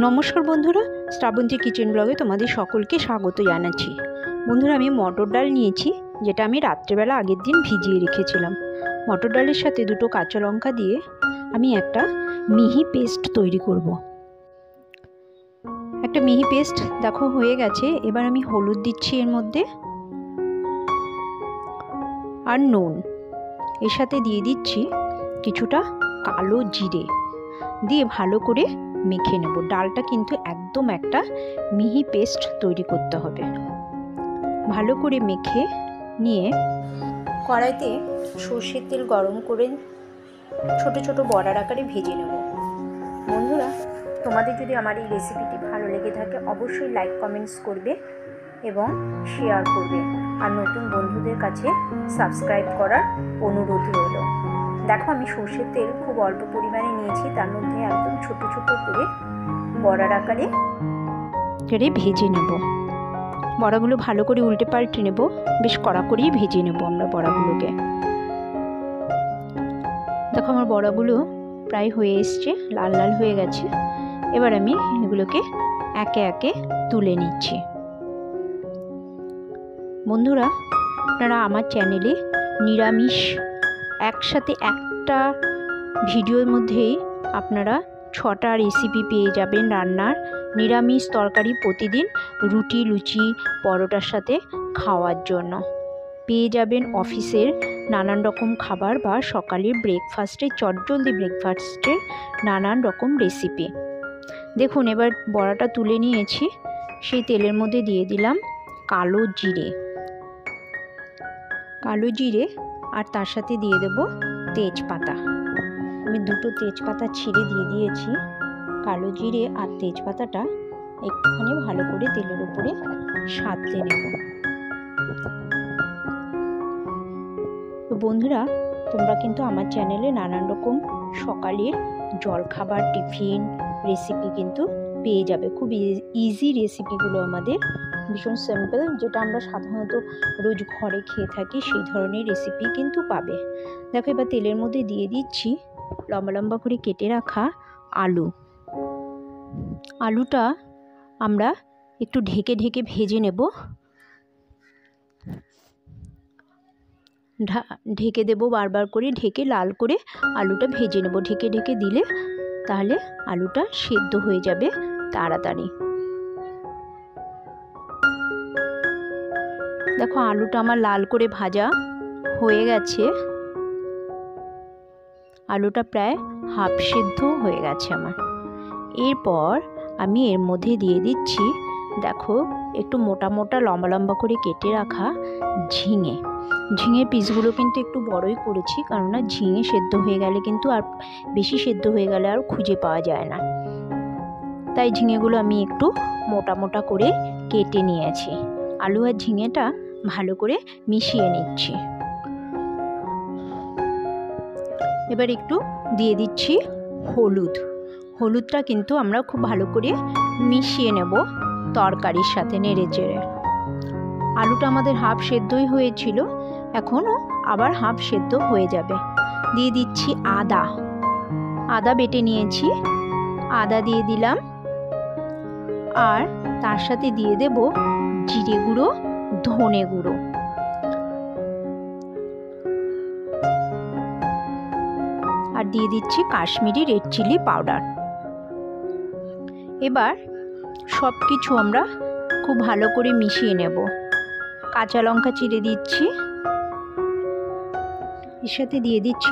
নমস্কার বন্ধুরা, শ্রাবন্তী কিচেন ব্লগে তোমাদের সকলকে স্বাগত জানাচ্ছি। বন্ধুরা, আমি মটর ডাল নিয়েছি, যেটা আমি রাত্রেবেলা আগের দিন ভিজিয়ে রেখেছিলাম। মটর ডালের সাথে দুটো কাঁচা লঙ্কা দিয়ে আমি একটা মিহি পেস্ট তৈরি করব। একটা মিহি পেস্ট দেখো হয়ে গেছে। এবার আমি হলুদ দিচ্ছি এর মধ্যে, আর নুন। এর সাথে দিয়ে দিচ্ছি কিছুটা কালো জিরে, দিয়ে ভালো করে মেখে নেব। ডালটা কিন্তু একদম একটা মিহি পেস্ট তৈরি করতে হবে। ভালো করে মেখে নিয়ে কড়াইতে সর্ষের তেল গরম করে ছোট ছোট বড়ার আকারে ভেজে নেব। বন্ধুরা, তোমাদের যদি আমার এই রেসিপিটি ভালো লেগে থাকে অবশ্যই লাইক কমেন্টস করবে এবং শেয়ার করবে, আর নতুন বন্ধুদের কাছে সাবস্ক্রাইব করার অনুরোধ রইল। দেখো, আমি সর্ষের তেল খুব অল্প পরিমাণে নিয়েছি, তার মধ্যে একদম ছোট ছোট করে বড়ার আকারে ভেজে নেব। বড়াগুলো ভালো করে উল্টে পাল্টে নেব, বেশ কড়া করেই ভেজে নেব আমরা বড়াগুলোকে। দেখো, আমার বড়াগুলো প্রায় হয়ে এসছে, লাল লাল হয়ে গেছে। এবার আমি এগুলোকে একে একে তুলে নিচ্ছি। বন্ধুরা, আপনারা আমার চ্যানেলে নিরামিষ একসাথে একটা ভিডিওর মধ্যেই আপনারা 6টা রেসিপি পেয়ে যাবেন রান্নার। নিরামিষ তরকারি প্রতিদিন রুটি, লুচি, পরোটার সাথে খাওয়ার জন্য পেয়ে যাবেন। অফিসের নানান রকম খাবার বা সকালের ব্রেকফাস্টে, চটজলদি ব্রেকফাস্টের নানান রকম রেসিপি। দেখুন, এবার বড়াটা তুলে নিয়েছি, সেই তেলের মধ্যে দিয়ে দিলাম কালো জিরে, আর তার সাথে দিয়ে দেব তেজপাতা। আমি দুটো তেজপাতা ছিঁড়ে দিয়ে দিয়েছি। কালো জিরে আর তেজপাতাটা একটুখানি ভালো করে তেলের উপরে সাঁতলে নেব। তো বন্ধুরা, তোমরা কিন্তু আমার চ্যানেলে নানান রকম সকালের জলখাবার, টিফিন রেসিপি কিন্তু পেয়ে যাবে। খুব ইজি রেসিপিগুলো, আমাদের ভীষণ সিম্পল, যেটা আমরা সাধারণত রোজ ঘরে খেয়ে থাকি, সেই ধরনের রেসিপি কিন্তু পাবে। দেখো, এবার তেলের মধ্যে দিয়ে দিচ্ছি লম্বা লম্বা করে কেটে রাখা আলুটা আমরা একটু ঢেকে ঢেকে ভেজে নেব। ঢেকে দেব বারবার করে, ঢেকে লাল করে আলুটা ভেজে নেব। ঢেকে ঢেকে দিলে তাহলে আলুটা সেদ্ধ হয়ে যাবে তাড়াতাড়ি। দেখো, আলুটা আমার লাল করে ভাজা হয়ে গেছে। আলুটা প্রায় হাফ সেদ্ধ হয়ে গেছে আমার। এরপর আমি এর মধ্যে দিয়ে দিচ্ছি, দেখো, একটু মোটা মোটা লম্বা লম্বা করে কেটে রাখা ঝিঙে পিসগুলো কিন্তু একটু বড়ই করেছি, কেননা ঝিঙে সেদ্ধ হয়ে গেলে কিন্তু আর বেশি সেদ্ধ হয়ে গেলে আর খুঁজে পাওয়া যায় না। তাই ঝিঙেগুলো আমি একটু মোটা মোটা করে কেটে নিয়েছি। আলু আর ঝিঙেটা ভালো করে মিশিয়ে নিচ্ছি। এবার একটু দিয়ে দিচ্ছি হলুদটা কিন্তু আমরা খুব ভালো করে মিশিয়ে নেব তরকারির সাথে নেড়ে চেড়ে। আলুটা আমাদের হাফ সেদ্ধই হয়েছিল, এখনও আবার হাফ সেদ্ধ হয়ে যাবে। দিয়ে দিচ্ছি আদা বেটে নিয়েছি, আদা দিয়ে দিলাম, আর তার সাথে দিয়ে দেব জিরে গুঁড়ো, ধনে গুঁড়ো, আর দিয়ে দিচ্ছি কাশ্মীরি রেড চিলি পাউডার। এবার সব কিছু আমরা খুব ভালো করে মিশিয়ে নেব। কাঁচা লঙ্কা চিড়ে দিচ্ছি, এর সাথে দিয়ে দিচ্ছি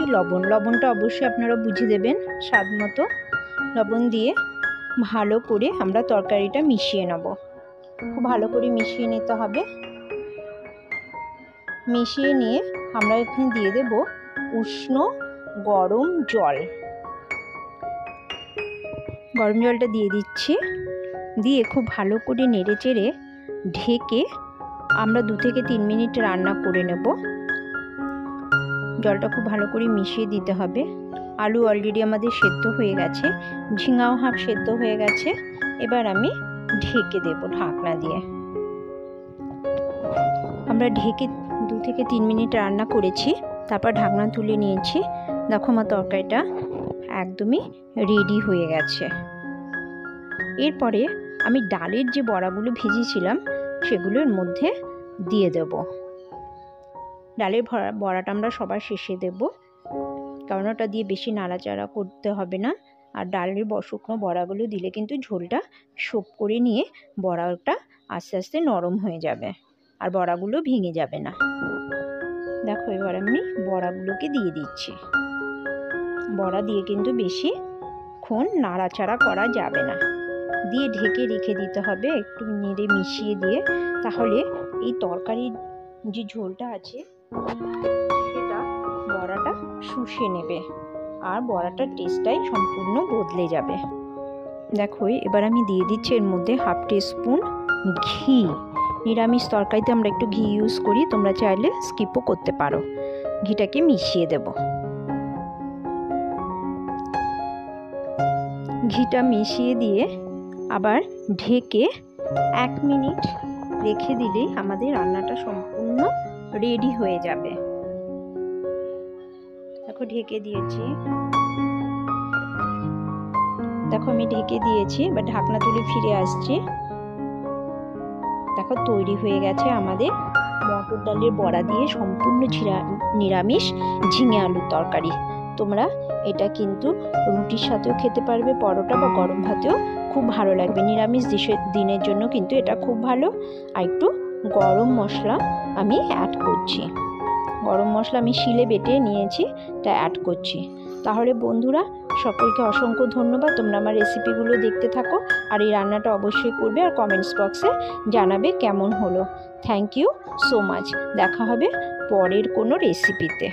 লবণটা অবশ্যই আপনারা বুঝে দেবেন স্বাদ মতো। লবণ দিয়ে ভালো করে আমরা তরকারিটা মিশিয়ে নেব। খুব ভালো করে মিশিয়ে নিতে হবে। মিশিয়ে নিয়ে আমরা এখানে দিয়ে দেব উষ্ণ গরম জলটা দিয়ে দিচ্ছি। দিয়ে খুব ভালো করে নেড়ে চেড়ে ঢেকে আমরা 2 থেকে 3 মিনিট রান্না করে নেব। জলটা খুব ভালো করে মিশিয়ে দিতে হবে। আলু অলরেডি আমাদের সেদ্ধ হয়ে গেছে, ঝিঙাও হাফ সেদ্ধ হয়ে গেছে। এবার আমি ঢেকে দেব ঢাকনা দিয়ে। আমরা ঢেকে 2 থেকে 3 মিনিট রান্না করেছি, তারপর ঢাকনা তুলে নিয়েছি। দেখো, আমার তরকারিটা একদমই রেডি হয়ে গেছে। এরপরে আমি ডালের যে বড়াগুলো ভেজেছিলাম সেগুলোর মধ্যে দিয়ে দেব। ডালের বড়াটা আমরা সবার শেষে দেব, কারণ ওটা দিয়ে বেশি নাড়াচাড়া করতে হবে না। আর ডালের শুকনো বড়াগুলো দিলে কিন্তু ঝোলটা সোপ করে নিয়ে বড়াটা আস্তে আস্তে নরম হয়ে যাবে আর বড়াগুলো ভেঙে যাবে না। দেখো এবার আমি বড়াগুলোকে দিয়ে দিচ্ছি। বড়া দিয়ে কিন্তু বেশিক্ষণ নাড়াচাড়া করা যাবে না, দিয়ে ঢেকে রেখে দিতে হবে একটু নেড়ে মিশিয়ে দিয়ে। তাহলে এই তরকারির যে ঝোলটা আছে সেটা বড়াটা শুষে নেবে আর বড়াটার টেস্টটাই সম্পূর্ণ বদলে যাবে। দেখো এবার আমি দিয়ে দিচ্ছি এর মধ্যে 1/2 টিস্পুন ঘি। নিরামিষ তরকারিতে আমরা একটু ঘি ইউজ করি, তোমরা চাইলে স্কিপও করতে পারো। ঘিটাকে মিশিয়ে দেব। ঘিটা মিশিয়ে দিয়ে আবার ঢেকে 1 মিনিট রেখে দিলেই আমাদের রান্নাটা সম্পূর্ণ রেডি হয়ে যাবে। দেখো ঢেকে দিয়েছি, দেখো আমি ঢেকে দিয়েছি, এবার ঢাকনা তুলে ফিরে আসছি। দেখো তৈরি হয়ে গেছে আমাদের মটর ডালের বড়া দিয়ে সম্পূর্ণ নিরামিষ ঝিঙে আলুর তরকারি। তোমরা এটা কিন্তু রুটির সাথেও খেতে পারবে, পরোটা বা গরম ভাতেও খুব ভালো লাগবে। নিরামিষ দিনের জন্য কিন্তু এটা খুব ভালো। আর একটু গরম মশলা আমি অ্যাড করছি। গরম মশলা আমি শিলে বেটে নিয়েছি, তা অ্যাড করছি। তাহলে বন্ধুরা সকলকে অসংখ্য ধন্যবাদ। তোমরা আমার রেসিপিগুলো দেখতে থাকো আর এই রান্নাটা অবশ্যই করবে আর কমেন্টস বক্সে জানাবে কেমন হলো। Thank you so much. দেখা হবে পরের কোনো রেসিপিতে।